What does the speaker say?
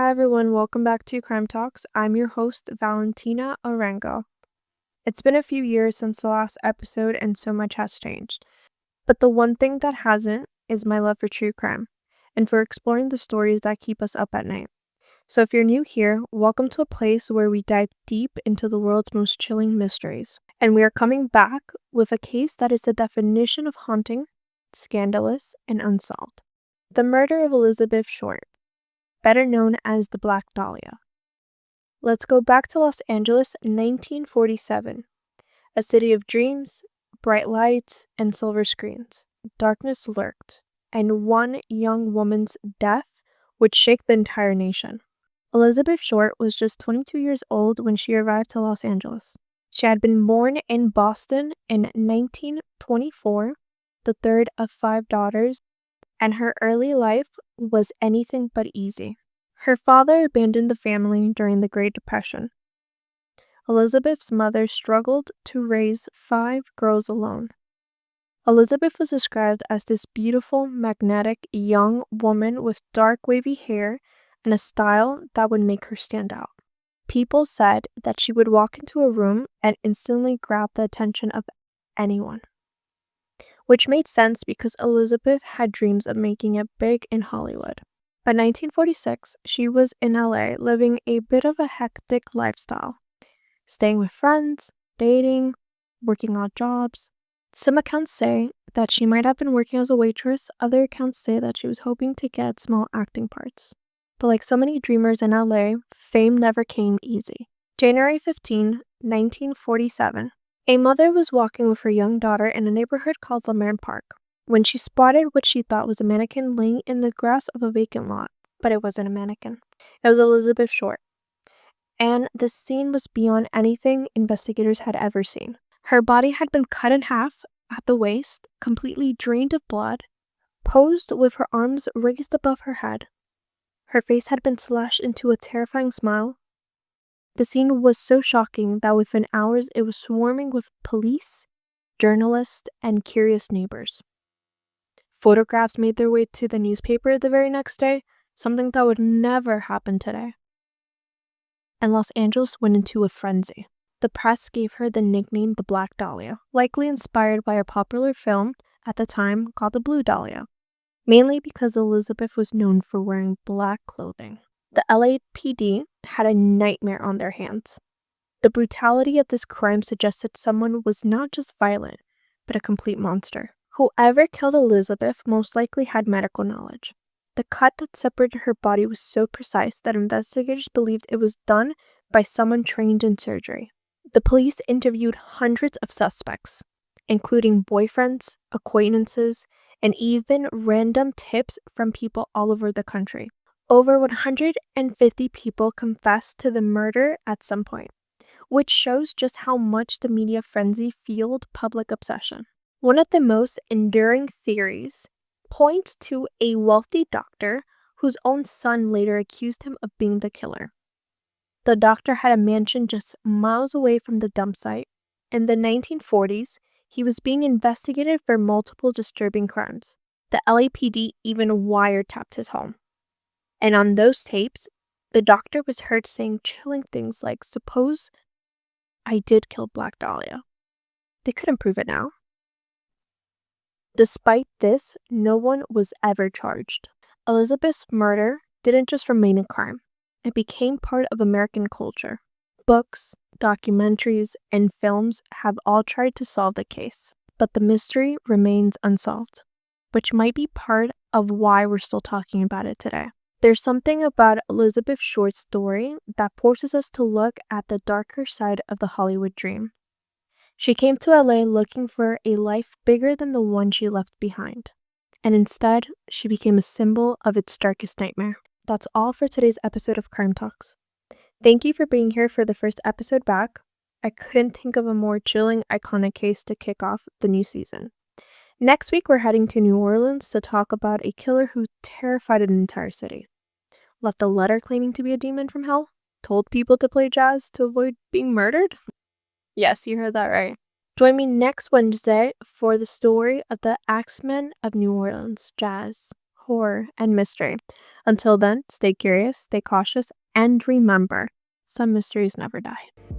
Hi everyone, welcome back to Crime Talks. I'm your host, Valentina Arango. It's been a few years since the last episode and so much has changed. But the one thing that hasn't is my love for true crime and for exploring the stories that keep us up at night. So if you're new here, welcome to a place where we dive deep into the world's most chilling mysteries. And we are coming back with a case that is the definition of haunting, scandalous, and unsolved. The murder of Elizabeth Short, better known as the Black Dahlia. Let's go back to Los Angeles, 1947, a city of dreams, bright lights, and silver screens. Darkness lurked, and one young woman's death would shake the entire nation. Elizabeth Short was just 22 years old when she arrived to Los Angeles. She had been born in Boston in 1924, the third of 5 daughters, and her early life was anything but easy. Her father abandoned the family during the Great Depression. Elizabeth's mother struggled to raise 5 girls alone. Elizabeth was described as this beautiful, magnetic young woman with dark, wavy hair and a style that would make her stand out. People said that she would walk into a room and instantly grab the attention of anyone, which made sense because Elizabeth had dreams of making it big in Hollywood. By 1946, she was in LA living a bit of a hectic lifestyle, staying with friends, dating, working odd jobs. Some accounts say that she might have been working as a waitress, other accounts say that she was hoping to get small acting parts. But like so many dreamers in LA, fame never came easy. January 15, 1947, a mother was walking with her young daughter in a neighborhood called Lamerne Park when she spotted what she thought was a mannequin laying in the grass of a vacant lot. But it wasn't a mannequin. It was Elizabeth Short. And the scene was beyond anything investigators had ever seen. Her body had been cut in half at the waist, completely drained of blood, posed with her arms raised above her head. Her face had been slashed into a terrifying smile. The scene was so shocking that within hours it was swarming with police, journalists, and curious neighbors. Photographs made their way to the newspaper the very next day, something that would never happen today. And Los Angeles went into a frenzy. The press gave her the nickname the Black Dahlia, likely inspired by a popular film at the time called The Blue Dahlia, mainly because Elizabeth was known for wearing black clothing. The LAPD had a nightmare on their hands. The brutality of this crime suggested someone was not just violent, but a complete monster. Whoever killed Elizabeth most likely had medical knowledge. The cut that separated her body was so precise that investigators believed it was done by someone trained in surgery. The police interviewed hundreds of suspects, including boyfriends, acquaintances, and even random tips from people all over the country. Over 150 people confessed to the murder at some point, which shows just how much the media frenzy fueled public obsession. One of the most enduring theories points to a wealthy doctor whose own son later accused him of being the killer. The doctor had a mansion just miles away from the dump site. In the 1940s, he was being investigated for multiple disturbing crimes. The LAPD even wiretapped his home. And on those tapes, the doctor was heard saying chilling things like, "Suppose I did kill Black Dahlia." They couldn't prove it now. Despite this, no one was ever charged. Elizabeth's murder didn't just remain a crime. It became part of American culture. Books, documentaries, and films have all tried to solve the case, but the mystery remains unsolved, which might be part of why we're still talking about it today. There's something about Elizabeth Short's story that forces us to look at the darker side of the Hollywood dream. She came to LA looking for a life bigger than the one she left behind, and instead, she became a symbol of its darkest nightmare. That's all for today's episode of Crime Talks. Thank you for being here for the first episode back. I couldn't think of a more chilling, iconic case to kick off the new season. Next week, we're heading to New Orleans to talk about a killer who terrified an entire city. Left a letter claiming to be a demon from hell, told people to play jazz to avoid being murdered. Yes, you heard that right. Join me next Wednesday for the story of the Axemen of New Orleans, jazz, horror, and mystery. Until then, stay curious, stay cautious, and remember, some mysteries never die.